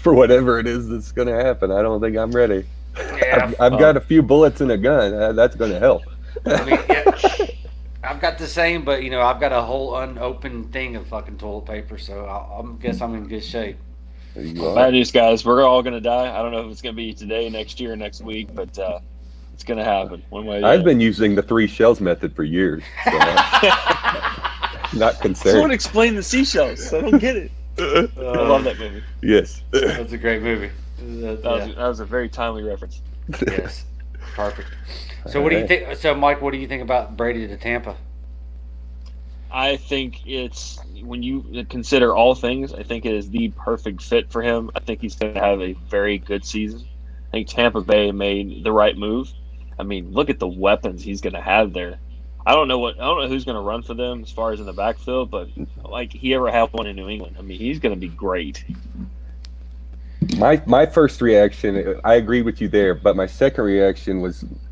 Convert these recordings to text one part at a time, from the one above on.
for whatever it is that's going to happen. I don't think I'm ready. Yeah, I've got a few bullets in a gun. That's going to help. I mean, yeah, I've got the same, but I've got a whole unopened thing of fucking toilet paper, so I guess I'm in good shape. You Well, are. bad news, guys. We're all gonna die. I don't know if it's gonna be today, next year, next week, but it's gonna happen one way or the I've other. been using the 3 shells method for years, so not Someone concerned. explain the seashells. I don't get it. I love that movie. Yes. That's a great movie. That was a very timely reference. Yes, perfect. So what do you think? So Mike, what do you think about Brady to Tampa? I think it's when you consider all things, I think it is the perfect fit for him. I think he's going to have a very good season. I think Tampa Bay made the right move. I mean, look at the weapons he's going to have there. I don't know who's going to run for them as far as in the backfield, but like he ever had one in New England. I mean, he's going to be great. My first reaction, I agree with you there, but my second reaction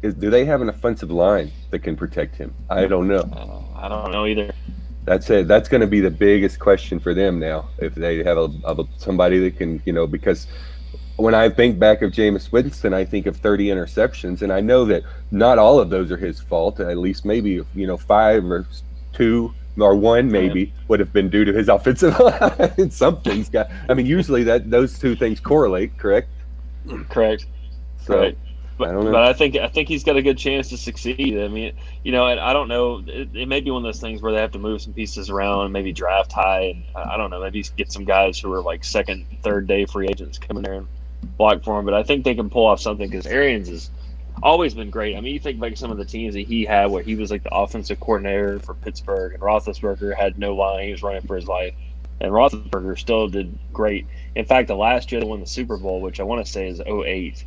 do they have an offensive line that can protect him? I don't know. I don't know either. That's it. That's going to be the biggest question for them now. If they have somebody that can, because when I think back of Jameis Winston, I think of 30 interceptions, and I know that not all of those are his fault. At least maybe 5 or 2 or 1 maybe would have been due to his offensive line. Something's got. I mean, usually those 2 things correlate, correct? Correct. So Right. I don't know. But I think he's got a good chance to succeed. I mean, and I don't know. It may be one of those things where they have to move some pieces around, maybe draft high, and I don't know. Maybe get some guys who are like second, third day free agents come in there and block for him. But I think they can pull off something because Arians has always been great. I mean, you think about some of the teams that he had where he was like the offensive coordinator for Pittsburgh, and Roethlisberger had no line; he was running for his life, and Roethlisberger still did great. In fact, the last year they won the Super Bowl, which I want to say is '08.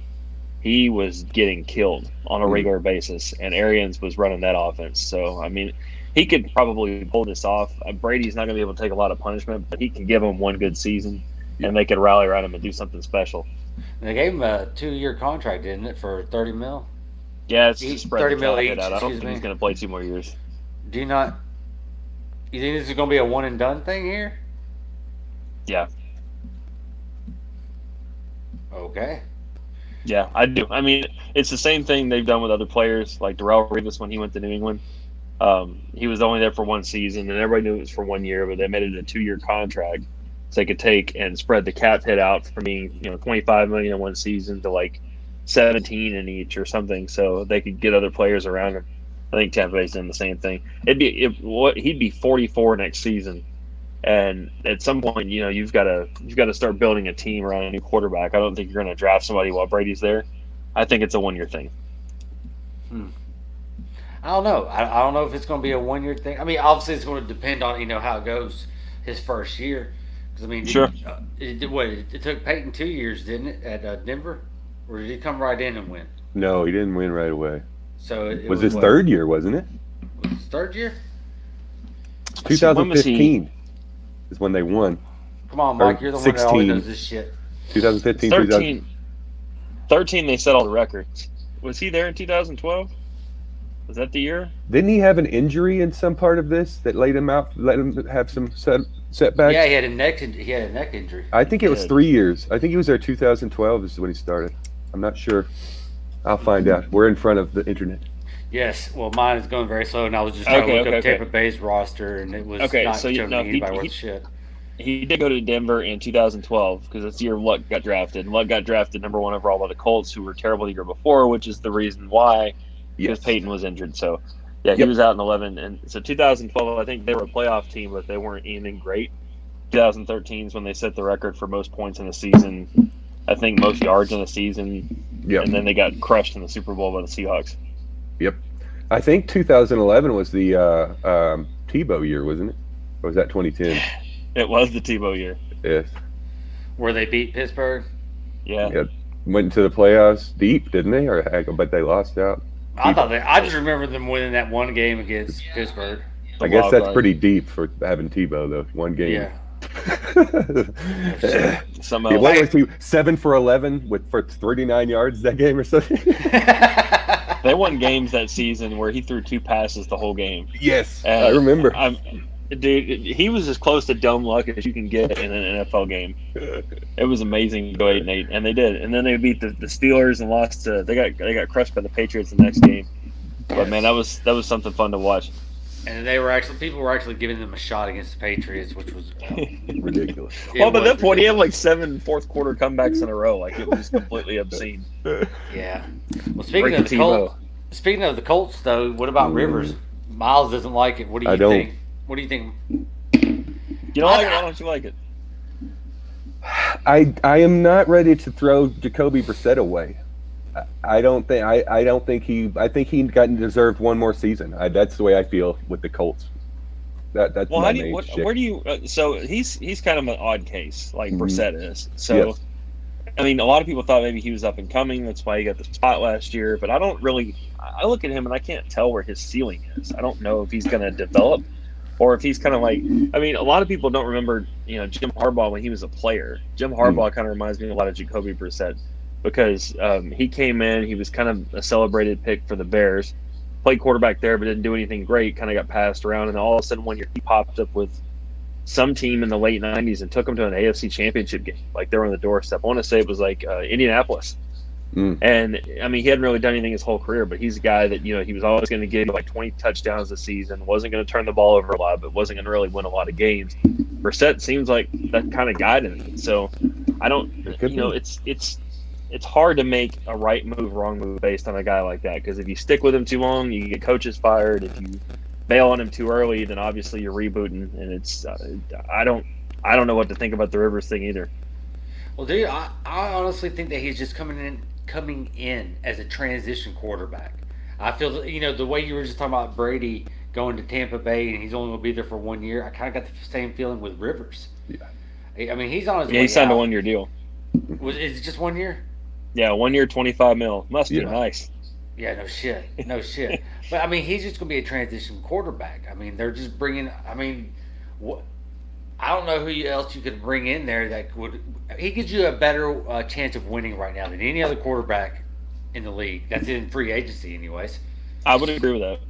He was getting killed on a regular basis, and Arians was running that offense. So, I mean, he could probably pull this off. Brady's not going to be able to take a lot of punishment, but he can give him one good season, and they could rally around him and do something special. They gave him a 2-year contract, didn't it, for 30 mil? Yeah, it's to spread 30 the mil cap each, hit out. I don't excuse think he's me. going to play 2 more years. Do you not? You think this is going to be a one and done thing here? Yeah, Okay. yeah, I do. I mean, it's the same thing they've done with other players, like Darrelle Revis when he went to New England. He was only there for 1 season, and everybody knew it was for 1 year, but they made it a 2-year contract so they could take and spread the cap hit out from being $25 million in 1 season to like 17 in each or something, so they could get other players around him. I think Tampa Bay's done the same thing. He'd be 44 next season, and at some point, you've got to start building a team around a new quarterback. I don't think you're going to draft somebody while Brady's there. I think it's a 1-year thing. I don't know. I don't know if it's going to be a 1-year thing. I mean, obviously, it's going to depend on how it goes his first year. Because I mean, Sure. It took Peyton 2 years, didn't it, at Denver, or did he come right in and win? No, he didn't win right away. So it Was his what? 3rd year, wasn't it? Was his 3rd year? 2015 is when they won. Come on, Mike. You're the one that 16. always knows this shit. 2015, 13, they set all the records. Was he there in 2012? Was that the year? Didn't he have an injury in some part of this that laid him out, let him have some setbacks? Yeah, he had a neck injury. I think it was Yeah. 3 years. I think he was there 2012 is when he started. I'm not sure. I'll find out. We're in front of the internet. Yes. Well, mine is going very slow, and I was just trying to look up Tampa Bay's roster, and it was not showing me anybody worth shit. He did go to Denver in 2012 because that's the year Luck got drafted. And Luck got drafted number 1 overall by the Colts, who were terrible the year before, which is the reason why, because Peyton was injured. So, yeah, he was out in 11. And so 2012, I think they were a playoff team, but they weren't anything great. 2013 is when they set the record for most points in the season. I think most yards in the season. Yep. And then they got crushed in the Super Bowl by the Seahawks. Yep. I think 2011 was the Tebow year, wasn't it? Or was that 2010? It was the Tebow year. Yes. Where they beat Pittsburgh. Yeah. Yep. Went into the playoffs deep, didn't they? But they lost out. I just remember them winning that one game against Pittsburgh. I guess that's pretty deep for having Tebow, though. One game. Yeah. Somehow. What was he? 7 for 11 for 39 yards that game or something? They won games that season where he threw 2 passes the whole game. Yes, And I remember. Dude, he was as close to dumb luck as you can get in an NFL game. It was amazing to go 8-8, and they did. And then they beat the Steelers and lost to. They got crushed by the Patriots the next game. But man, that was something fun to watch. And people were actually giving them a shot against the Patriots, which was Ridiculous. Well, by that point, he had like 7 fourth quarter comebacks in a row. Like it was completely obscene. Yeah. Well, speaking of the Colts, though, what about Rivers? Miles doesn't like it. What do you think? What do you think? You don't like it? Why don't you like it? I am not ready to throw Jacoby Brissett away. I think he deserved one more season. That's the way I feel with the Colts. That's well, my where do you? So he's kind of an odd case, like Brissett is. So, yes. I mean, a lot of people thought maybe he was up and coming. That's why he got the spot last year. But I don't really. I look at him and I can't tell where his ceiling is. I don't know if he's going to develop, or if he's kind of like. I mean, a lot of people don't remember, Jim Harbaugh when he was a player. Jim Harbaugh kind of reminds me a lot of Jacoby Brissett. Because he came in, he was kind of a celebrated pick for the Bears, played quarterback there, but didn't do anything great, kind of got passed around, and all of a sudden one year he popped up with some team in the late 90s and took them to an AFC championship game. Like they were on the doorstep. I want to say it was like Indianapolis. And, I mean, he hadn't really done anything his whole career, but he's a guy that, he was always going to give like 20 touchdowns a season, wasn't going to turn the ball over a lot, but wasn't going to really win a lot of games. Brissett seems like that kind of guy to me. So I don't, it's hard to make a right move, wrong move based on a guy like that. Because if you stick with him too long, you get coaches fired. If you bail on him too early, then obviously you're rebooting. And it's I don't know what to think about the Rivers thing either. Well, dude, I honestly think that he's just coming in as a transition quarterback. I feel that, the way you were just talking about Brady going to Tampa Bay and he's only going to be there for 1 year. I kind of got the same feeling with Rivers. Yeah. I mean, he's on his way he signed out. a 1 year deal. Is it just 1 year? Yeah, 1 year, $25 million. Must be nice. Yeah, no shit. But I mean, he's just going to be a transition quarterback. I mean, they're just bringing. I mean, what? I don't know who else you could bring in there that would. He gives you a better chance of winning right now than any other quarterback in the league. That's in free agency, anyways. I would agree with that.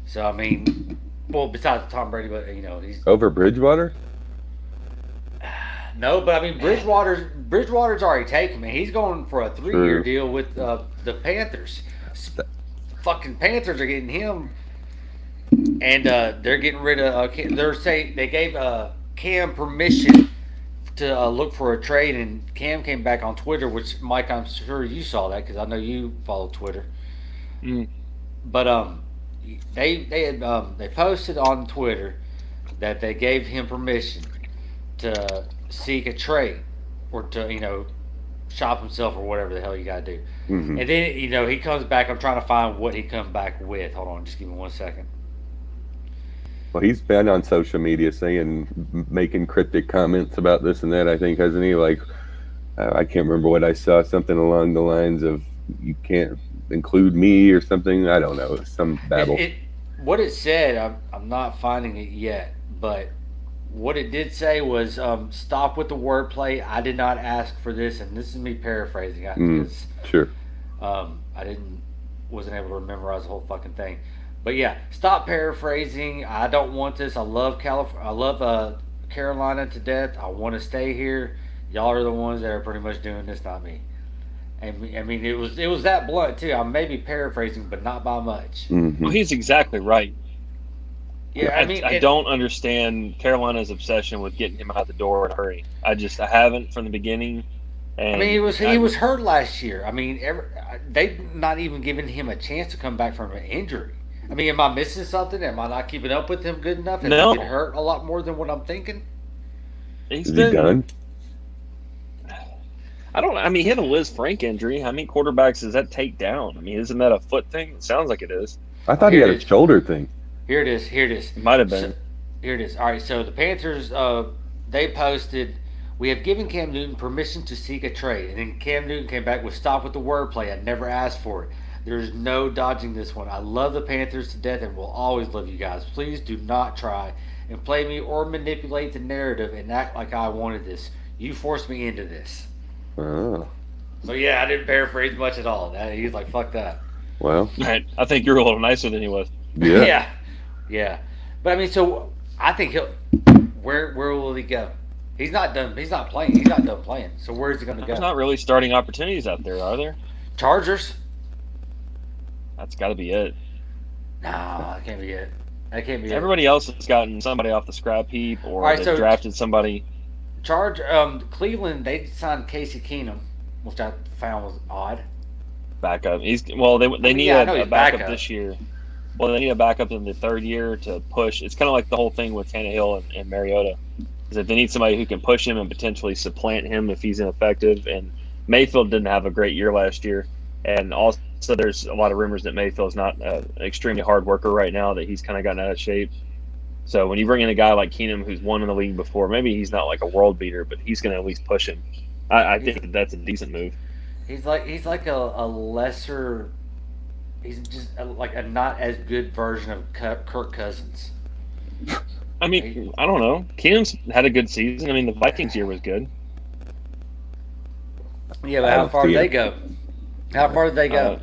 So I mean, well, besides Tom Brady, but he's over Bridgewater. No, but I mean Bridgewater's already taken. Man, he's going for a 3-year deal with the Panthers. Fucking Panthers are getting him, and they're getting rid of. They're saying they gave Cam permission to look for a trade, and Cam came back on Twitter, which Mike, I'm sure you saw that because I know you follow Twitter. But they posted on Twitter that they gave him permission to seek a trade or to shop himself or whatever the hell you gotta do. And then he comes back. I'm trying to find what he come back with. Hold on, just give me 1 second. Well, he's been on social media making cryptic comments about this and that, I think, hasn't he? Like, I can't remember what I saw, something along the lines of you can't include me or something. I don't know, some babble. What it said, I'm not finding it yet, but what it did say was, stop with the wordplay. I did not ask for this, and this is me paraphrasing. Because, sure. I wasn't able to memorize the whole fucking thing. But yeah, stop paraphrasing. I don't want this. I love California. I love Carolina to death. I want to stay here. Y'all are the ones that are pretty much doing this, not me. And I mean, it was that blunt too. I may be paraphrasing, but not by much. Well, he's exactly right. Yeah, I mean, I don't understand Carolina's obsession with getting him out the door in a hurry. I haven't from the beginning. And I mean, he was hurt last year. I mean, they've not even given him a chance to come back from an injury. I mean, am I missing something? Am I not keeping up with him good enough? Has he been hurt a lot more than what I'm thinking? Is he done? I mean, he had a Liz Frank injury. How many quarterbacks does that take down? I mean, isn't that a foot thing? It sounds like it is. I thought he had a shoulder thing. Here it is. It might have been. Here it is. All right, so the Panthers, they posted, we have given Cam Newton permission to seek a trade. And then Cam Newton came back with, stop with the wordplay. I never asked for it. There's no dodging this one. I love the Panthers to death and will always love you guys. Please do not try and play me or manipulate the narrative and act like I wanted this. You forced me into this. Oh. So yeah, I didn't paraphrase much at all. He's like, fuck that. Well, I think you're a little nicer than he was. Yeah. Yeah. But I mean, so I think he'll. Where will he go? He's not done. He's not playing. He's not done playing. So where's he going to There's go? not really starting opportunities out there, are there? Chargers? That's got to be it. No, that can't be it. That can't be it. Everybody else has gotten somebody off the scrap heap, or Right, they've so- drafted somebody. Cleveland, they signed Casey Keenum, which I found was odd. Backup. They need I know a he's backup backup. this year. Well, they need a backup in the third year to push. It's kind of like the whole thing with Tannehill and Mariota. Is that they need somebody who can push him and potentially supplant him if he's ineffective. And Mayfield didn't have a great year last year, and also there's a lot of rumors that Mayfield's not an extremely hard worker right now. That he's kind of gotten out of shape. So when you bring in a guy like Keenum, who's won in the league before, maybe he's not like a world beater, but he's going to at least push him. I think that's a decent move. He's like a lesser. He's just like a not as good version of Kirk Cousins. I mean, I don't know. Keenum's had a good season. I mean, the Vikings year was good. Yeah, but I how don't far see did they it. go? How far did they go?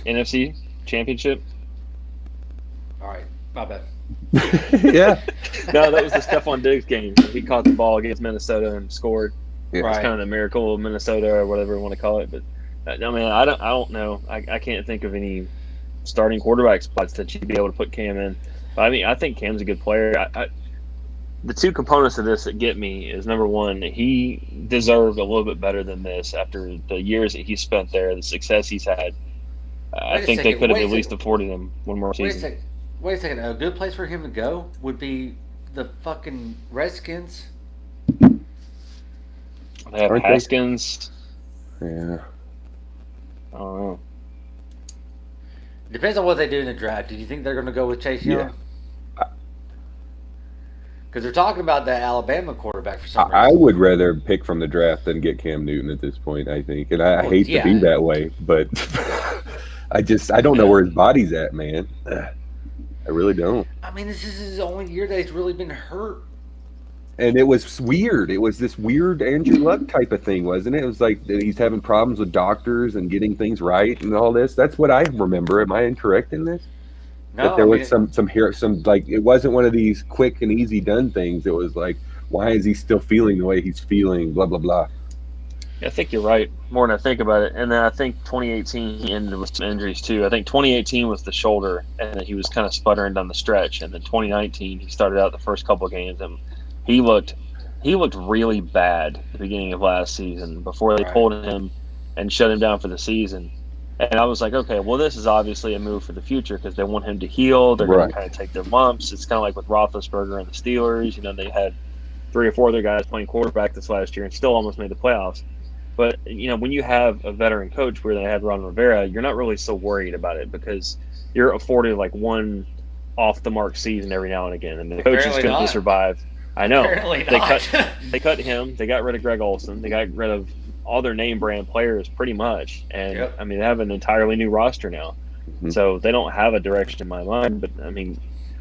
NFC Championship. All right, my bad. Yeah. No, that was the Stephon Diggs game. He caught the ball against Minnesota and scored. Yeah. It's Right. kind of the miracle of Minnesota or whatever you want to call it. But I mean, I don't know. I can't think of any starting quarterback spots that you'd be able to put Cam in. But I mean, I think Cam's a good player. The two components of this that get me is, number one, he deserved a little bit better than this after the years that he spent there, the success he's had. I Wait a think they second, could have wait a at least second. afforded him one more Wait a season. second. Wait a second. A good place for him to go would be the fucking Redskins. They have Aren't they? Haskins. Yeah. I don't know. Depends on what they do in the draft. Do you think they're going to go with Chase Young? Yeah. Because they're talking about that Alabama quarterback for some I reason. would rather pick from the draft than get Cam Newton at this point, I think. And I Well, hate yeah. to be that way, but I don't know where his body's at, man. I really don't. I mean, this is his only year that he's really been hurt. And it was weird. It was this weird Andrew Luck type of thing, wasn't it? It was like that he's having problems with doctors and getting things right and all this. That's what I remember. Am I incorrect in this? No, That there I was mean, some like, it wasn't one of these quick and easy done things. It was like, why is he still feeling the way he's feeling? Blah blah blah. I think you're right, more than I think about it. And then I think 2018 he ended with some injuries too. I think 2018 was the shoulder, and then he was kind of sputtering down the stretch. And then 2019 he started out the first couple of games, and he looked really bad at the beginning of last season before they Right. pulled him and shut him down for the season. And I was like, okay, well, this is obviously a move for the future because they want him to heal. They're going Right. to kind of take their lumps. It's kind of like with Roethlisberger and the Steelers. You know, they had 3 or 4 other guys playing quarterback this last year and still almost made the playoffs. But, you know, when you have a veteran coach where they had Ron Rivera, you're not really so worried about it because you're afforded like one off-the-mark season every now and again. And the coach is Apparently going not. to survive. I know. Apparently They not. They cut him. They got rid of Greg Olson. They got rid of all their name brand players pretty much. And, Yep. I mean, they have an entirely new roster now. Mhm. So they don't have a direction in my mind. But, I mean,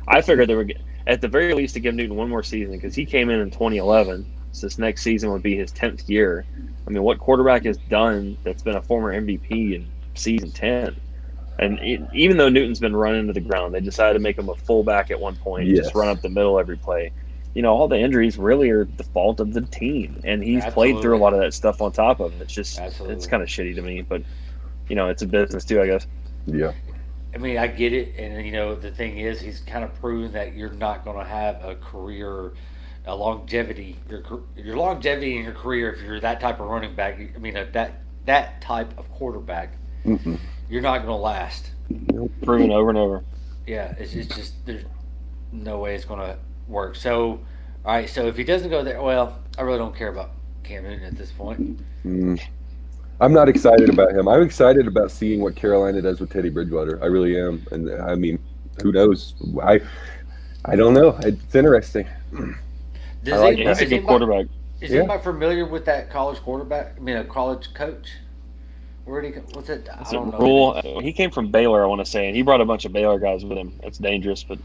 I figured they were, at the very least, to give Newton one more season because he came in 2011. So this next season would be his 10th year. I mean, what quarterback has done that's been a former MVP in season 10? And even though Newton's been run into the ground, they decided to make him a fullback at one point, Yes. just run up the middle every play. You know, all the injuries really are the fault of the team, and he's played through a Absolutely. lot of that stuff on top of it. It's just, Absolutely. it's kind of shitty to me, but you know, it's a business too, I guess. Yeah. I mean, I get it, and you know, the thing is, he's kind of proven that you're not going to have a career, a longevity, your longevity in your career if you're that type of running back. I mean, that type of quarterback, Mm-mm. you're not going to last. Proven over and over. Yeah, it's just there's no way it's going to work. So, all right, so if he doesn't go there, well, I really don't care about Cam Newton at this point. Mm. I'm not excited about him. I'm excited about seeing what Carolina does with Teddy Bridgewater. I really am. And I mean, who knows? I don't know. It's interesting. Does I like Yeah, he's a good quarterback. Is Yeah. anybody familiar with that college quarterback? I mean, a college coach. Where did he? What's it? I It's a don't know. rule. He came from Baylor, I want to say, and he brought a bunch of Baylor guys with him. That's dangerous, but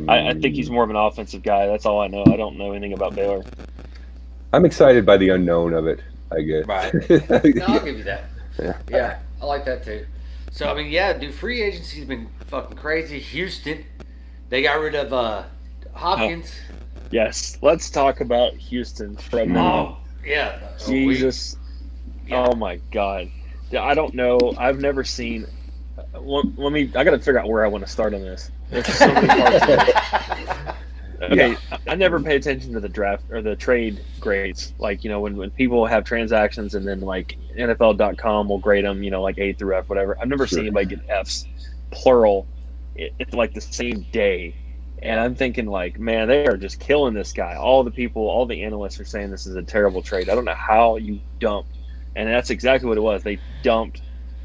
I think he's more of an offensive guy. That's all I know. I don't know anything about Baylor. I'm excited by the unknown of it, I guess. Right. No, I'll give you that. Yeah. Yeah, I like that too. So I mean, yeah, dude, free agency's been fucking crazy. Houston, they got rid of Hopkins. Yes, let's talk about Houston for a minute. Oh, yeah. Jesus. Yeah. Oh my God. Yeah, I don't know. I've never seen. Let me. I got to figure out where I want to start on this. There's so many parts of it. Okay, I never pay attention to the draft or the trade grades. Like, when people have transactions and then like NFL.com will grade them, like A through F, whatever. I've never seen anybody get Fs, plural, it's like the same day. And I'm thinking like, man, they are just killing this guy. All the analysts are saying this is a terrible trade. I don't know how you dump. And that's exactly what it was. They dumped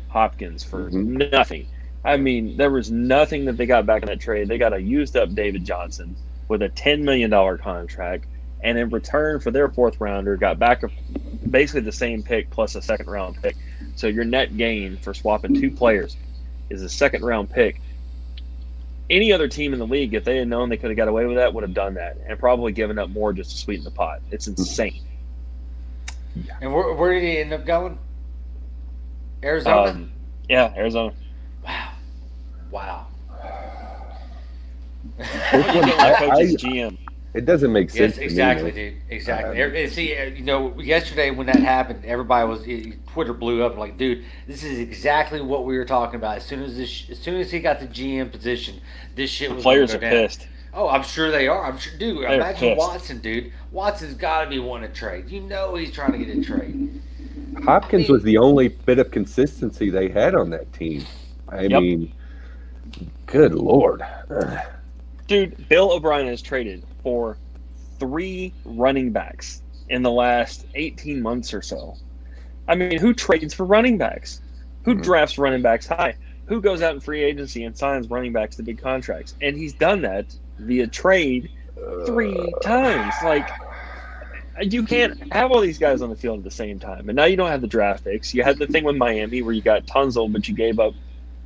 Hopkins for nothing. I mean, there was nothing that they got back in that trade. They got a used up David Johnson with a $10 million contract, and in return for their fourth rounder, got back basically the same pick plus a second round pick. So your net gain for swapping two players is a second round pick. Any other team in the league, if they had known they could have got away with that, would have done that and probably given up more just to sweeten the pot. It's insane. And where did he end up going? Arizona? Yeah, Arizona. Wow. Coach's GM. It doesn't make sense. Yes, exactly, dude. Exactly. See, yesterday when that happened, everybody was Twitter blew up like, dude, this is exactly what we were talking about. As soon as he got the GM position, this shit was. Players are down. pissed. Oh, I'm sure they are. I'm sure, dude. They're Imagine pissed. Watson, dude. Watson's got to be wanting a trade. He's trying to get a trade. Hopkins was the only bit of consistency they had on that team. I mean, good Lord. Dude, Bill O'Brien has traded for 3 running backs in the last 18 months or so. I mean, who trades for running backs? Who drafts running backs high? Who goes out in free agency and signs running backs to big contracts? And he's done that via trade 3 times. Like, you can't have all these guys on the field at the same time. And now you don't have the draft picks. You had the thing with Miami where you got Tunzel, but you gave up,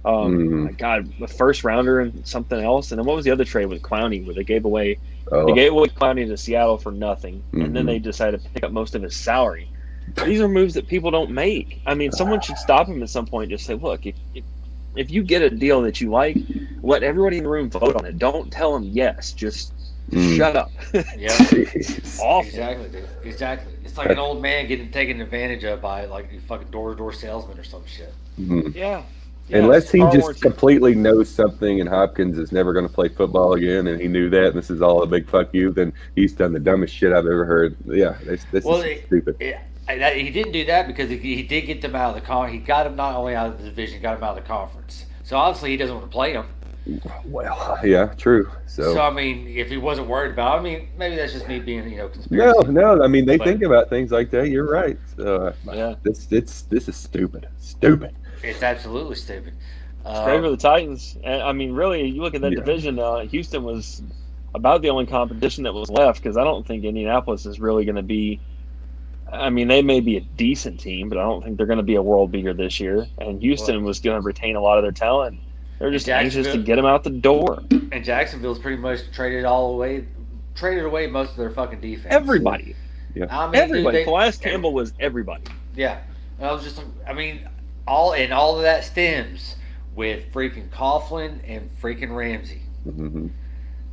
my God, the first rounder and something else. And then what was the other trade with Clowney where they gave away Clowney to Seattle for nothing. And then they decided to pick up most of his salary. These are moves that people don't make. I mean, someone should stop him at some point and just say, look, if you get a deal that you like, let everybody in the room vote on it. Don't tell them yes. Just shut up. Yeah. Awful. Exactly, dude. Exactly. It's like an old man getting taken advantage of by like a fucking door-to-door salesman or some shit. Yeah. Unless he just completely knows something and Hopkins is never going to play football again and he knew that and this is all a big fuck you, then he's done the dumbest shit I've ever heard. Yeah, this is stupid. He didn't do that because he did get them out of the con. He got them not only out of the division, got them out of the conference. So obviously he doesn't want to play them. Well, yeah, true. So I mean, if he wasn't worried about, maybe that's just me being, conspiracy. No. I mean, they think about things like that. You're right. So, this is stupid. Stupid. It's absolutely stupid. It's great for the Titans. And, I mean, really, you look at that division. Houston was about the only competition that was left because I don't think Indianapolis is really going to be. I mean, they may be a decent team, but I don't think they're going to be a world beater this year. And Houston was going to retain a lot of their talent. They're just anxious to get them out the door. And Jacksonville's pretty much traded away most of their fucking defense. Everybody. Yeah. I mean, everybody. Calais Campbell was everybody. Yeah. I was just, all of that stems with freaking Coughlin and freaking Ramsey. Mm-hmm.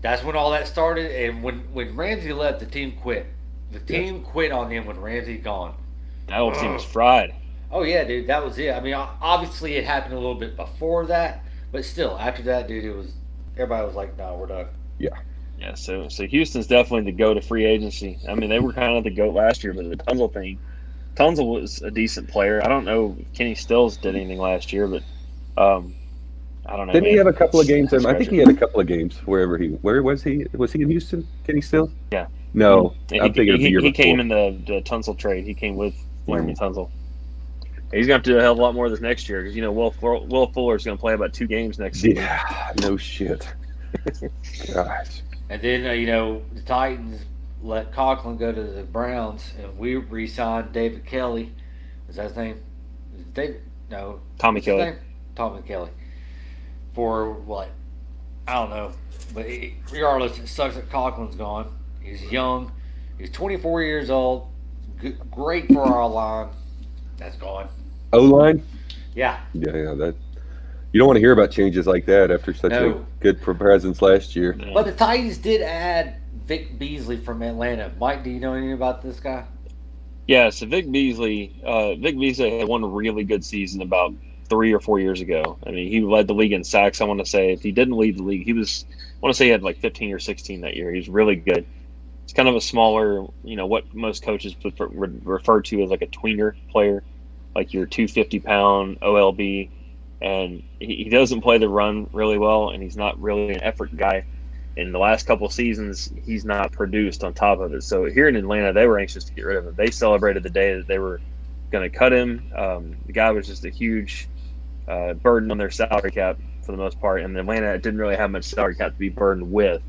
That's when all that started. And when Ramsey left, the team quit. The team quit on him when Ramsey gone. That whole team was fried. Oh, yeah, dude. That was it. I mean, obviously it happened a little bit before that. But still, after that, dude, everybody was like, no, we're done. Yeah. Yeah, so Houston's definitely the go to free agency. I mean, they were kind of the GOAT last year, but the Tunzel thing, Tunzel was a decent player. I don't know if Kenny Stills did anything last year, but I don't know. Didn't he have a couple of games? I think he had a couple of games where was he? Was he in Houston? Kenny Stills? Yeah. No, I'm thinking of the year he before. came in the Tunzel trade. He came with Laremy Tunzel. He's going to have to do a hell of a lot more this next year because, Will Fuller is going to play about 2 games next season. Yeah, no shit. Gosh. And then, the Titans let Coughlin go to the Browns, and we re-signed David Kelly. Is that his name? No. Tommy Kelly. Tommy Kelly. For what? I don't know. But regardless, it sucks that Coughlin's gone. He's young. He's 24 years old. Great for our line. That's gone. O-line? Yeah. Yeah, You don't want to hear about changes like that after such a No. good presence last year. Yeah. But the Titans did add Vic Beasley from Atlanta. Mike, do you know anything about this guy? Yeah, so Vic Beasley had one really good season about 3 or 4 years ago. I mean, he led the league in sacks. I want to say if he didn't lead the league, I want to say he had like 15 or 16 that year. He was really good. It's kind of a smaller, what most coaches would refer to as like a tweener player, like your 250-pound OLB. And he doesn't play the run really well, and he's not really an effort guy. In the last couple of seasons, he's not produced on top of it. So here in Atlanta, they were anxious to get rid of him. They celebrated the day that they were going to cut him. The guy was just a huge burden on their salary cap for the most part, and Atlanta didn't really have much salary cap to be burdened with.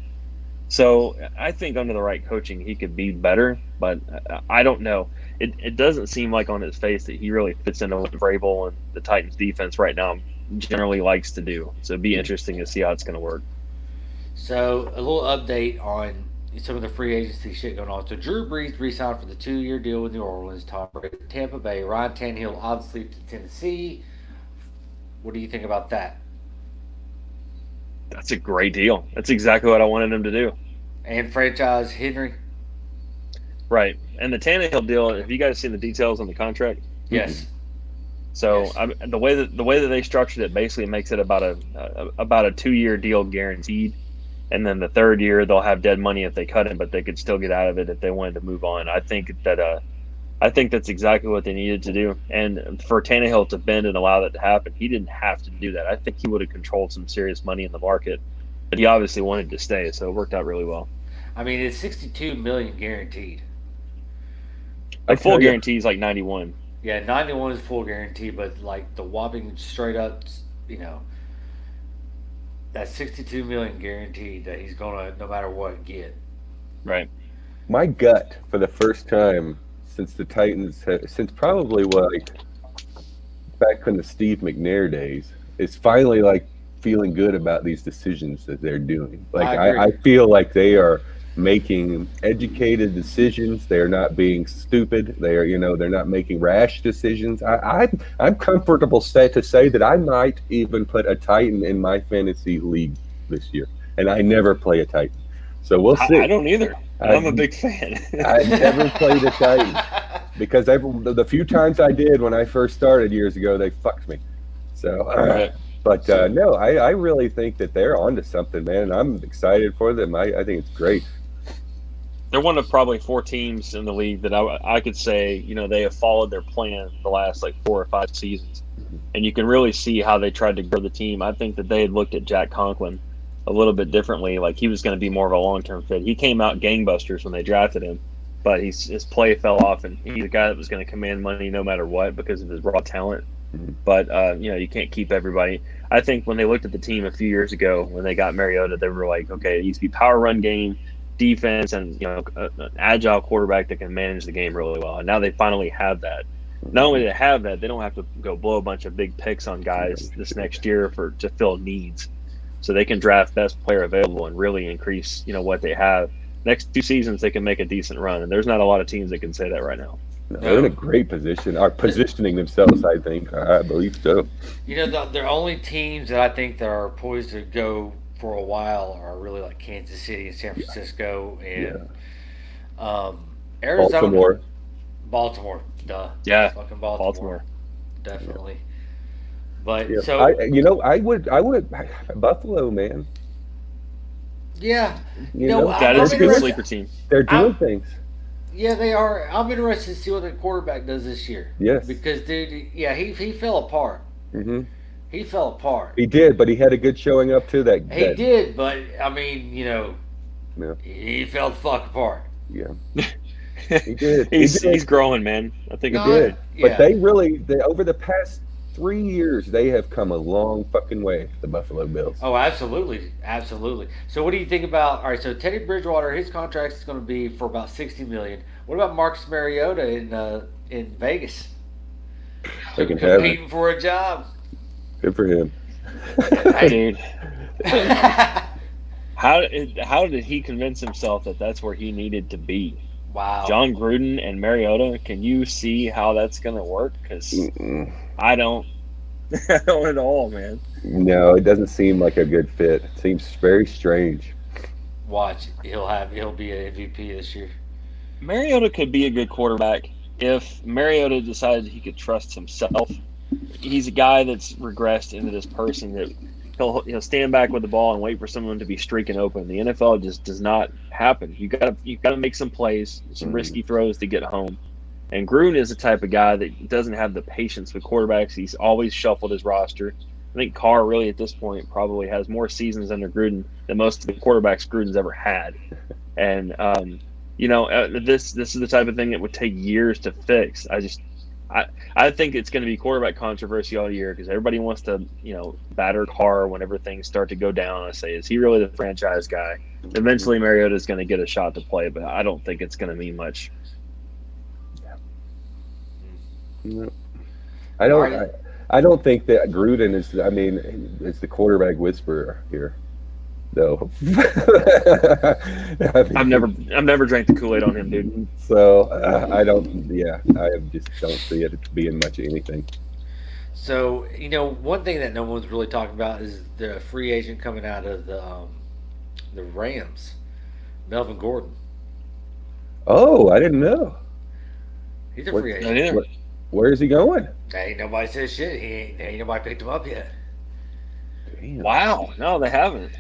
So I think under the right coaching, he could be better, but I don't know. It doesn't seem like on his face that he really fits into what Vrabel and the Titans defense right now generally likes to do. So it'd be interesting to see how it's going to work. So a little update on some of the free agency shit going on. So Drew Brees re-signed for the 2-year deal with New Orleans. Tom Brady to Tampa Bay. Ryan Tannehill obviously to Tennessee. What do you think about that? That's a great deal. That's exactly what I wanted him to do. And franchise Henry. Right. And the Tannehill deal, have you guys seen the details on the contract? Yes. So Yes. the way that they structured it basically makes it about a 2-year deal guaranteed, and then the third year they'll have dead money if they cut him, but they could still get out of it if they wanted to move on. I think that's exactly what they needed to do. And for Tannehill to bend and allow that to happen, he didn't have to do that. I think he would have controlled some serious money in the market, but he obviously wanted to stay, so it worked out really well. I mean, it's $62 million guaranteed. The full tell you- guarantee is like 91. Yeah, 91 is full guarantee, but like the whopping straight up, that's $62 million guaranteed that he's gonna no matter what get. Right. My gut for the first time since the Titans, since probably like back in the Steve McNair days, is finally like feeling good about these decisions that they're doing. Like I agree. I feel like they are making educated decisions. They are not being stupid. They are, they're not making rash decisions. I'm comfortable to say that I might even put a Titan in my fantasy league this year, and I never play a Titan, so we'll see. I don't either. I'm a big fan. I've never played a Titan because the few times I did when I first started years ago, they fucked me. So, Right. but no, I really think that they're onto something, man. I'm excited for them. I think it's great. They're one of probably 4 teams in the league that I could say, they have followed their plan the last like 4 or 5 seasons. And you can really see how they tried to grow the team. I think that they had looked at Jack Conklin a little bit differently. Like he was going to be more of a long-term fit. He came out gangbusters when they drafted him, but his play fell off, and he's a guy that was going to command money no matter what because of his raw talent. But, you can't keep everybody. I think when they looked at the team a few years ago, when they got Mariota, they were like, okay, it used to be power run game, defense, and an agile quarterback that can manage the game really well. And now they finally have that. Not only do they have that, they don't have to go blow a bunch of big picks on guys this next year to fill needs. So they can draft best player available and really increase what they have. Next 2 seasons they can make a decent run, and there's not a lot of teams that can say that right now. No, they're in a great position. Are positioning themselves, I think. I believe so. The only teams that I think that are poised to go for a while are really like Kansas City and San Francisco and Arizona. Baltimore, duh. Yeah, Fucking Baltimore. Definitely. But Yeah. so I would Buffalo, man. yeah, That is a good sleeper team. They're doing I'm- things. yeah, they are. I'm interested to see what the quarterback does this year. Yes. Because dude, yeah, he fell apart. Hmm. He fell apart. He did, but he had a good showing up too. He did, but I mean, Yeah. he fell the fuck apart. Yeah. He did. He's growing, man. I think No, He did. yeah. But they over the past 3 years, they have come a long fucking way, the Buffalo Bills. Oh, absolutely, absolutely. So, what do you think about? All right, so Teddy Bridgewater, his contract is going to be for about $60 million. What about Marcus Mariota in Vegas? They can have it. Competing for a job. Good for him. dude. How did he convince himself that that's where he needed to be? Wow. John Gruden and Mariota. Can you see how that's going to work? Because Mm-mm. I don't. Not at all, man. No, it doesn't seem like a good fit. It seems very strange. Watch, he'll be an MVP this year. Mariota could be a good quarterback if Mariota decided he could trust himself. He's a guy that's regressed into this person that he'll stand back with the ball and wait for someone to be streaking open. The NFL just does not happen. You gotta make some plays, some risky throws to get home. And Gruden is the type of guy that doesn't have the patience with quarterbacks. He's always shuffled his roster. I think Carr really at this point probably has more seasons under Gruden than most of the quarterbacks Gruden's ever had. And this is the type of thing that would take years to fix. I think it's going to be quarterback controversy all year because everybody wants to batter Carr whenever things start to go down. I say, is he really the franchise guy? Eventually, Mariota is going to get a shot to play, but I don't think it's going to mean much. No. I don't think that Gruden is. I mean, it's the quarterback whisperer here, though. I've never drank the Kool-Aid on him, dude. So I don't. Yeah, I just don't see it being much of anything. So one thing that no one's really talking about is the free agent coming out of the Rams, Melvin Gordon. Oh, I didn't know. He's a free agent. Where is he going? Ain't nobody said shit. Ain't nobody picked him up yet. Damn. Wow, no, they haven't.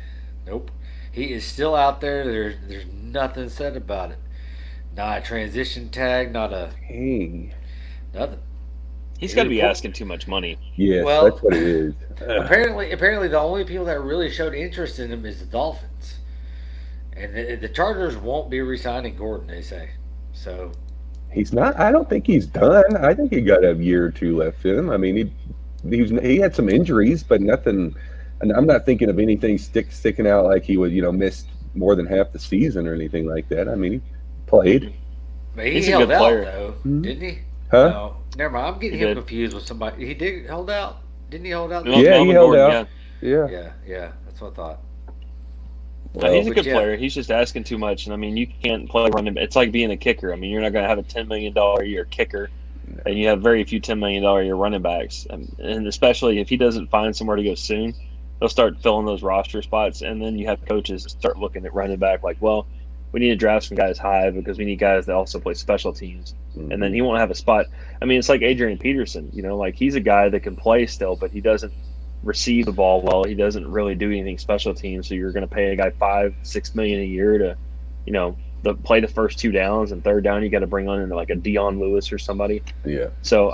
Nope. He is still out there. There's nothing said about it. Not a transition tag. Not a nothing. He's got to be asking too much money. Yes, Well, that's what it is. Apparently, the only people that really showed interest in him is the Dolphins, and the Chargers won't be re-signing Gordon. They say so. He's not. I don't think he's done. I think he got a year or two left in him. I mean, he had some injuries, but nothing. And I'm not thinking of anything sticking out like he would, missed more than half the season or anything like that. I mean, he played. But he He's a held good out player. though, didn't he? Huh? No, never mind. I'm getting He him did. confused with somebody. He did hold out. Didn't he hold out? Yeah, he Melvin held Gordon, out. Yeah. Yeah. That's what I thought. No, he's a but good yeah. player. He's just asking too much. And I mean, you can't play running. It's like being a kicker. I mean, you're not going to have a $10 million a year kicker, and you have very few $10 million a year running backs. And especially if he doesn't find somewhere to go soon, they'll start filling those roster spots. And then you have coaches start looking at running back like, well, we need to draft some guys high because we need guys that also play special teams. And then he won't have a spot. I mean, it's like Adrian Peterson. Like he's a guy that can play still, but he doesn't receive the ball well. He doesn't really do anything special teams. So you're going to pay a guy $5-6 million a year to play the first two downs, and third down you got to bring on like a Dion Lewis or somebody. Yeah. So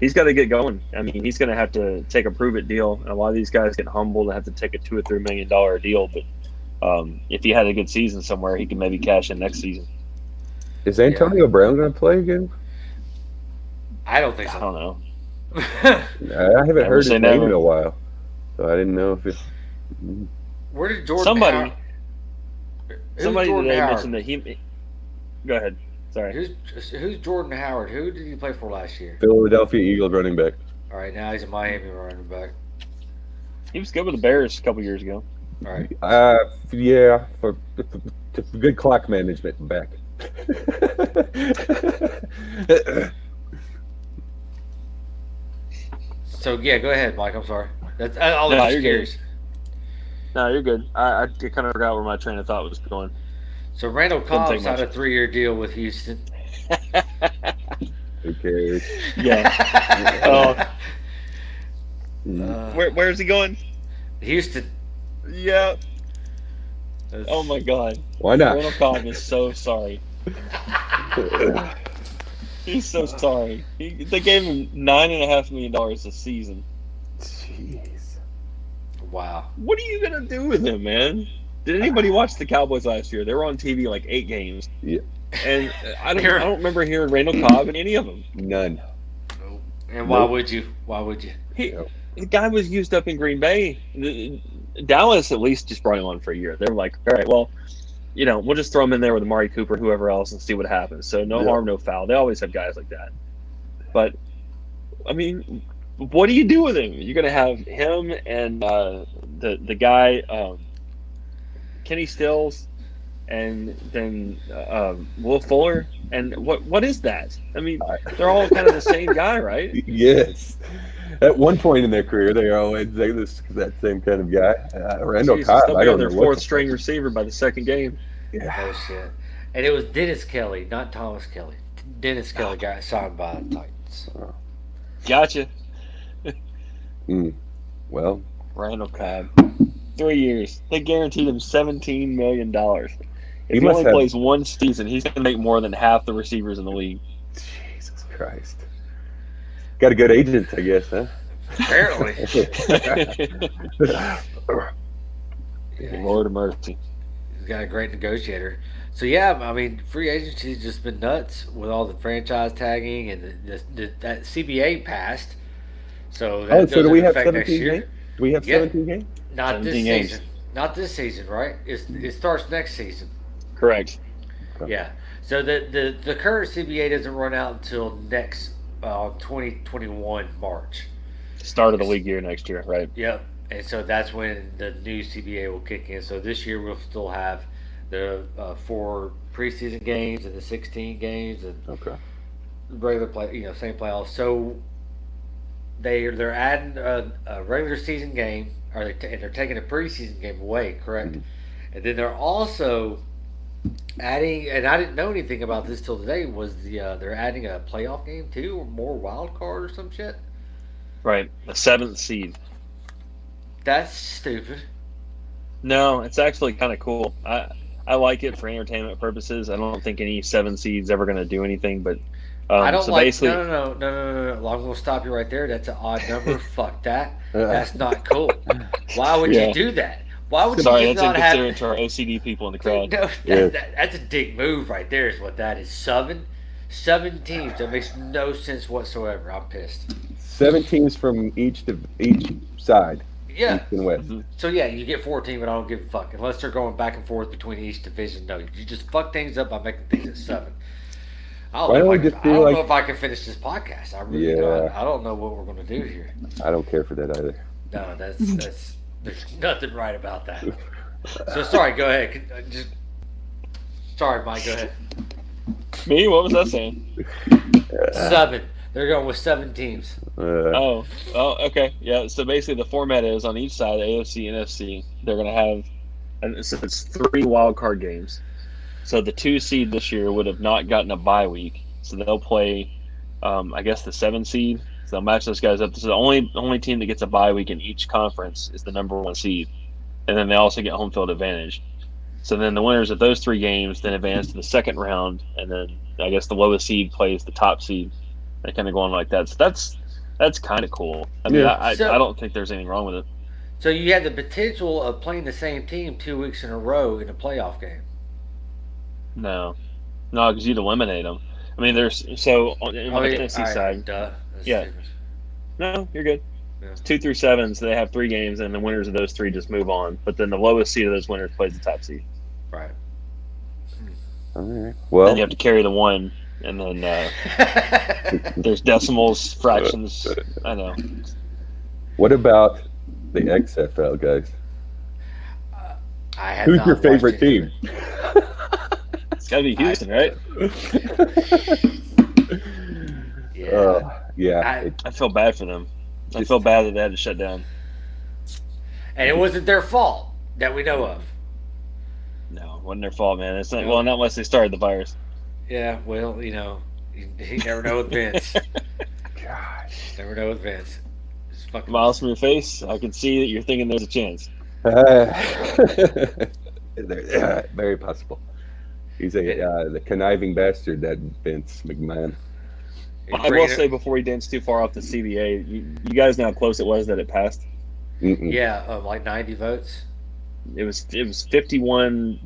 he's got to get going. I mean, he's going to have to take a prove it deal. And a lot of these guys get humbled and have to take a $2 or $3 million deal. But if he had a good season somewhere, he can maybe cash in next season. Is Antonio Brown going to play again? I don't think I so. don't know. I haven't heard his say name never. in a while, so I didn't know if it. Where did Jordan? Somebody Who's Somebody Jordan today Howard? mentioned that he. Go ahead. Sorry. Who's Jordan Howard? Who did he play for last year? Philadelphia Eagles running back. All right, now he's a Miami running back. He was good with the Bears a couple years ago. All right. Yeah, for good clock management back. So yeah, go ahead, Mike. I'm sorry. That's I was No, just you're good. curious. No, you're good. I kind of forgot where my train of thought was going. So Randall take Cobb much. signed a 3-year deal with Houston. Who cares? Yeah. Oh, Uh, where's he going? Houston. Yeah. That's- Oh my God. Why not? Randall Cobb is so sorry. He's so sorry. They gave him $9.5 million a season. Jeez. Wow. What are you gonna do with him, man? Did anybody watch the Cowboys last year? They were on TV like 8 games. Yeah. And I don't remember hearing Randall Cobb in any of them. None. Nope. And why Nope. would you? Why would you? The guy was used up in Green Bay. Dallas at least just brought him on for a year. They were like, all right, well, we'll just throw him in there with Amari Cooper, whoever else, and see what happens. So no harm, no foul. They always have guys like that. But, I mean, what do you do with him? You're going to have him and the guy, Kenny Stills, and then Will Fuller. And what is that? I mean, they're all kind of the same guy, right? Yes. At one point in their career, they are always that same kind of guy. Randall Jesus, Cobb, they'll I be don't on know their what. fourth string receiver by the second game. Yeah. Oh shit! And it was Dennis Kelly, not Thomas Kelly. Dennis Kelly got signed by the Titans. Gotcha. Well, Randall Cobb. 3 years. They guaranteed him $17 million. If He he must only have- plays one season, he's going to make more than half the receivers in the league. Jesus Christ. Got a good agent, I guess, huh? Apparently, Lord of mercy. he's got a great negotiator. So yeah, I mean, free agency's just been nuts with all the franchise tagging and that CBA passed. So that Oh, so do doesn't we have affect next 17 year. games? Do we have Yeah. 17 games? Not this 17 games. season. Not this season, right? It starts next season. Correct. Okay. Yeah. So the current CBA doesn't run out until next 2021 March. Start of the league year next year, right? Yep. And so that's when the new CBA will kick in. So this year we'll still have the 4 preseason games and the 16 games and Okay. regular play, same playoffs. So they're adding a regular season game, and they're taking a preseason game away, correct? Mhm. And then they're also adding, and I didn't know anything about this till today, was they're adding a playoff game too, or more wild card or some shit. Right. The 7th seed. That's stupid. No, it's actually kind of cool. I like it for entertainment purposes. I don't think any 7 seeds ever going to do anything, but I don't so like. basically, No. I'm gonna stop you right there. That's an odd number. Fuck that. That's not cool. Why would Yeah. you do that? Why would sorry, you that's not have? inconsiderate to our OCD people in the crowd. No, Yeah. that's a dick move right there. Is what that is. Seven teams. That makes no sense whatsoever. I'm pissed. 7 teams from each side, Yeah. east and west. So yeah, you get 14, but I don't give a fuck unless they're going back and forth between each division. No, you just fuck things up by making things at 7. I Why don't, know don't if, we I, just can, do I don't like- know if I can finish this podcast. I really Yeah. don't. I don't know what we're gonna do here. I don't care for that either. No, that's there's nothing right about that. So sorry. Go ahead. Sorry, Mike. Go ahead. Me? What was that saying? 7. They're going with 7 teams. Oh, okay. Yeah, so basically the format is on each side, AFC and NFC, they're going to have, and so it's 3 wild card games. So the 2 seed this year would have not gotten a bye week, so they'll play, I guess, the 7 seed. So they'll match those guys up. So the only team that gets a bye week in each conference is the number 1 seed, and then they also get home field advantage. So then the winners of those 3 games then advance to the second round, and then I guess the lowest seed plays the top seed. They kind of go on like that. So that's kind of cool. I mean, Yeah. I So- don't think there's anything wrong with it. So you have the potential of playing the same team 2 weeks in a row in a playoff game. No, because you'd eliminate them. I mean, there's so on the NFC all right, side. duh. That's Yeah. stupid. No, you're good. Yeah. It's 2 through 7, so they have 3 games, and the winners of those 3 just move on. But then the lowest seed of those winners plays the top seed. Right. All right. Then Well, you have to carry the 1, and then there's decimals, fractions. I know. what about the XFL, guys? I have Who's not your watched favorite any team? of It's got to be Houston, right? it. Yeah. Yeah. I feel bad for them. I Just- feel bad that they had to shut down. And it wasn't their fault that we know of. No, it wasn't their fault, man. It's not well, not unless they started the virus. Yeah, well, you never know with Vince. Gosh. Never know with Vince. It's fucking Miles from your face, I can see that you're thinking there's a chance. Very possible. He's the conniving bastard, that Vince McMahon. I will say before we dance too far off the CBA, you guys know how close it was that it passed. Mm-mm. Yeah, like 90 votes. It was 51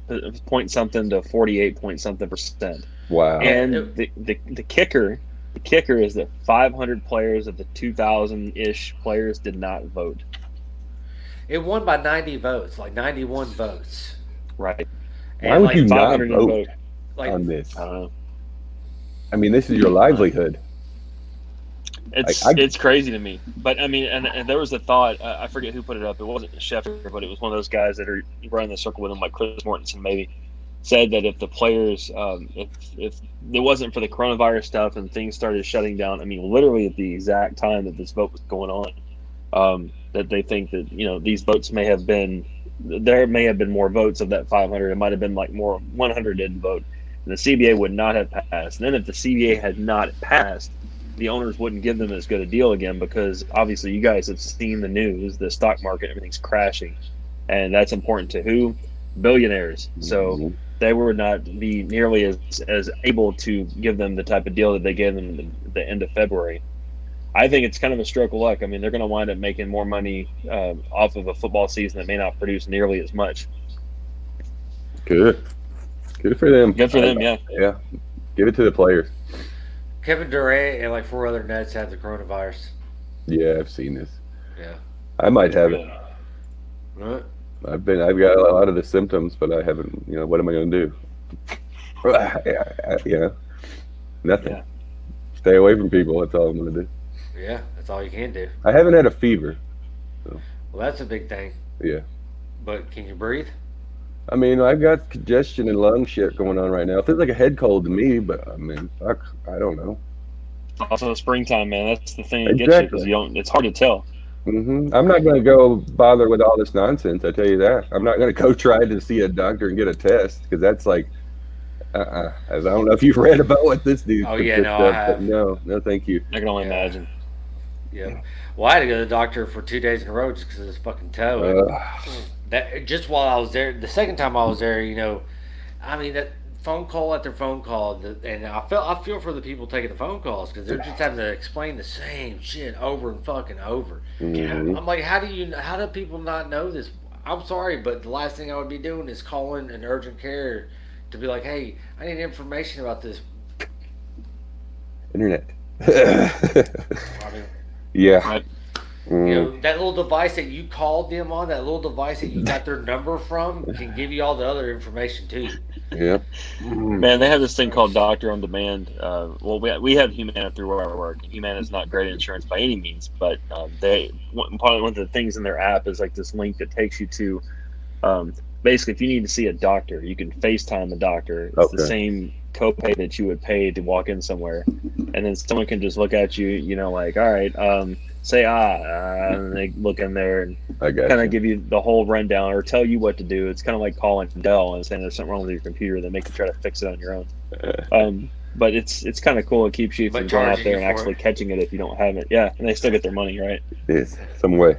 point something to 48 point something %. Wow. And the kicker is that 500 players of the 2,000-ish players did not vote. It won by 90 votes, like 91 votes. Right. Why would you not 500 didn't vote Like, on this? I don't know. I mean, this is your livelihood. It's crazy to me. But I mean, and there was a thought. I forget who put it up. It wasn't Schefter, but it was one of those guys that are running the circle with him, like Chris Mortensen, maybe. said that if the players, if it wasn't for the coronavirus stuff and things started shutting down, I mean, literally at the exact time that this vote was going on, that they think that these votes there may have been more votes of that 500. It might have been like more 100 didn't vote, and the CBA would not have passed. And then if the CBA had not passed, the owners wouldn't give them as good a deal again, because obviously you guys have seen the news, the stock market, everything's crashing, and that's important to who? Billionaires. So they would not be nearly as able to give them the type of deal that they gave them at the end of February. I think it's kind of a stroke of luck. I mean, they're going to wind up making more money off of a football season that may not produce nearly as much. Good for them. Good for them, yeah. Yeah, give it to the players. Kevin Durant and like 4 other Nets have the coronavirus. Yeah, I've seen this. Yeah. I might have it. Right. I've got a lot of the symptoms, but I haven't. What am I going to do? Nothing. Yeah. Stay away from people. That's all I'm going to do. Yeah, that's all you can do. I haven't had a fever. Well, that's a big thing. Yeah. But can you breathe? I mean, I've got congestion and lung shit going on right now. It feels like a head cold to me, but I mean, fuck, I don't know. Also, springtime, man. That's the thing that gets you, because it's hard to tell. I'm not going to go bother with all this nonsense. I tell you that. I'm not going to go try to see a doctor and get a test, because that's like, I don't know if you've read about what this dude. Oh yeah, no, I have. No, thank you. I can only imagine. Yeah. Well, I had to go to the doctor for 2 days in a row just because of this fucking toe. That just while I was there, the second time I was there, I mean that phone call after phone call, and I feel for the people taking the phone calls, because they're just having to explain the same shit over and fucking over. I'm like, how do people not know this? I'm sorry, but the last thing I would be doing is calling an urgent care to be like, hey, I need information about this. Internet. I mean, Yeah. Right. That little device that you called them on, that little device that you got their number from, can give you all the other information too. Yeah. Man, they have this thing called Doctor on Demand. Well, we have Humana through our work. Humana is not great insurance by any means, but one of the things in their app is like this link that takes you to, basically, if you need to see a doctor, you can FaceTime the doctor. It's the same copay that you would pay to walk in somewhere, and then someone can just look at you, like, all right, say and they look in there and kind of give you the whole rundown or tell you what to do. It's kind of like calling Dell and saying there's something wrong with your computer, then make you try to fix it on your own. But it's kind of cool. It keeps you from going out there and actually catching it if you don't have it. Yeah, and they still get their money, right? Yes, some way.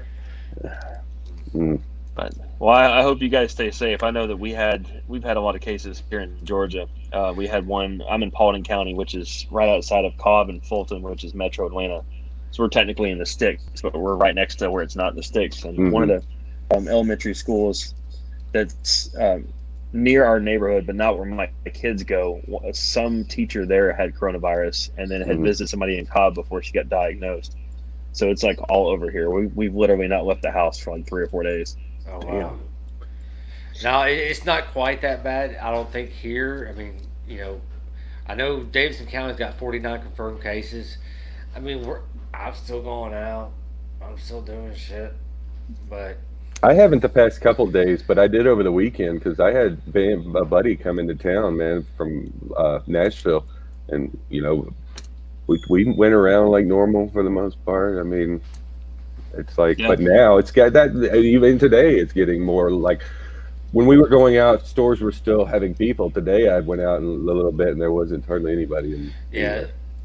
But I hope you guys stay safe. I know that we've had a lot of cases here in Georgia. We had one. I'm in Paulding County, which is right outside of Cobb and Fulton, which is Metro Atlanta. So we're technically in the sticks, but we're right next to where it's not in the sticks. And one of the elementary schools that's near our neighborhood, but not where my kids go, some teacher there had coronavirus and then had visited somebody in Cobb before she got diagnosed. So it's like all over here. We've literally not left the house for like 3 or 4 days. Oh wow. Now it's not quite that bad, I don't think here. I mean, I know Davidson County's got 49 confirmed cases. I mean, I'm still going out. I'm still doing shit, but I haven't the past couple days, but I did over the weekend, because I had a buddy come into town, man, from Nashville, and we went around like normal for the most part. I mean, it's like, but now it's got that. Even today, it's getting more like when we were going out, stores were still having people. Today, I went out a little bit, and there wasn't hardly anybody.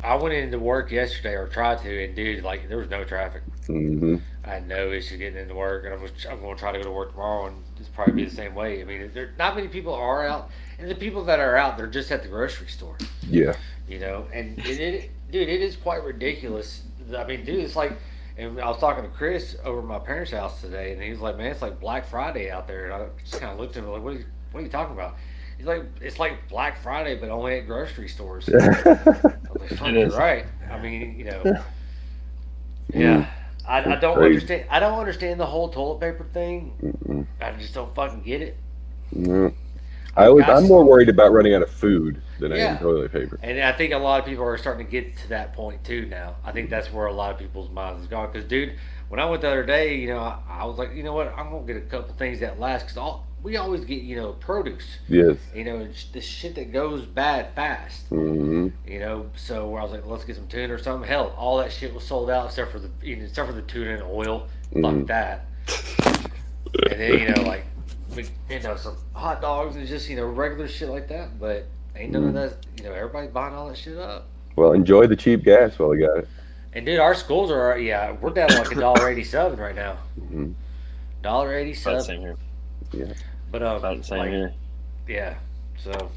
I went into work yesterday, or tried to, and dude, like, there was no traffic. I had no issue getting into work, and I'm going to try to go to work tomorrow, and it's probably be the same way. I mean, not many people are out, and the people that are out, they're just at the grocery store. Yeah. And it is quite ridiculous. I mean, dude, it's like, and I was talking to Chris over at my parents' house today, and he was like, man, it's like Black Friday out there. And I just kind of looked at him like, what are you talking about? He's like, it's like Black Friday, but only at grocery stores. I was like, you're right. I mean, yeah. I don't understand. I don't understand the whole toilet paper thing. I just don't fucking get it. I'm more worried about running out of food than I Yeah. am toilet paper. And I think a lot of people are starting to get to that point too now. I think that's where a lot of people's minds is gone. Because, dude, when I went the other day, I was like, you know what? I'm gonna get a couple things that last. Because we always get, produce. Yes. The shit that goes bad fast. Hmm. So where I was like, let's get some tuna or something. Hell, all that shit was sold out except for the tuna and oil. Fuck that. And then like, some hot dogs and just regular shit like that. But ain't none of that. Everybody's buying all that shit up. Well, enjoy the cheap gas while we got it. And dude, our schools are we're down to like $1.87 right now. Mhm. About the $1.87. same here. Yeah. But About the same here. yeah. So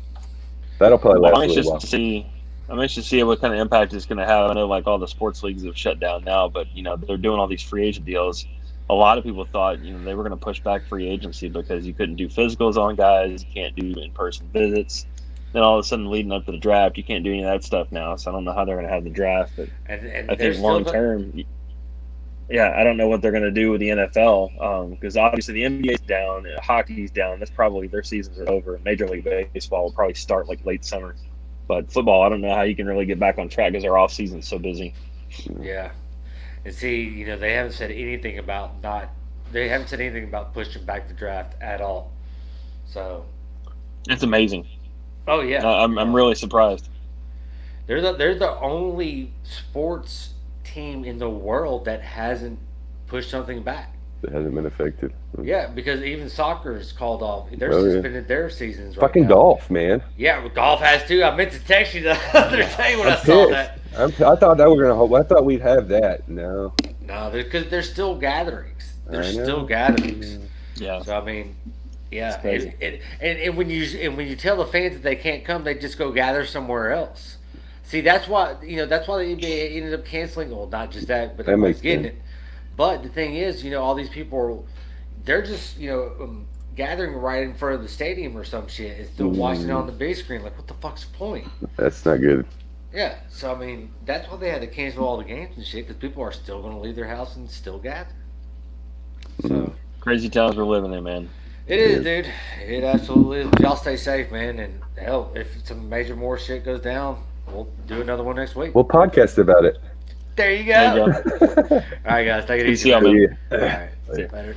That'll probably last I'm a anxious little while. to see. I'm anxious to see what kind of impact it's going to have. I know like all the sports leagues have shut down now, but they're doing all these free agent deals. A lot of people thought they were going to push back free agency because you couldn't do physicals on guys, you can't do in-person visits. Then all of a sudden, leading up to the draft, you can't do any of that stuff now. So I don't know how they're going to have the draft, but and I think long term, I don't know what they're going to do with the NFL because obviously the NBA's down, hockey's down. That's probably their seasons are over. Major League Baseball will probably start like late summer, but football, I don't know how you can really get back on track because their off season's so busy. Yeah. And see, they haven't said anything about pushing back the draft at all. So It's amazing. oh yeah, I'm really surprised. they're the only sports team in the world that hasn't pushed something back. It hasn't been affected. Yeah, because even soccer is called off. They're Oh, yeah. suspended their seasons right Fucking now. golf, man. Yeah, well, golf has too. I meant to text you the other day when I I'm saw pissed. that. I thought that we're gonna. I thought we'd have that. No. No, because there's still gatherings. There's I know. still gatherings. Yeah. So I mean, yeah, It's crazy. and when you tell the fans that they can't come, they just go gather somewhere else. See, that's why the NBA ended up canceling. Well, not just that, but That everybody's makes getting sense. it. But the thing is, all these people they're just gathering right in front of the stadium or some shit and still watching it on the big screen. Like, what the fuck's the point? That's not good. Yeah, so I mean, that's why they had to cancel all the games and shit because people are still going to leave their house and still gather. So Crazy times we're living in, man. it is, dude. It absolutely is. Y'all stay safe, man. And hell, if some major more shit goes down, we'll do another one next week. We'll podcast about it. There you There go. you go. All right, guys, take it Good to easy. see y'all, man. Yeah. All right, See ya. later.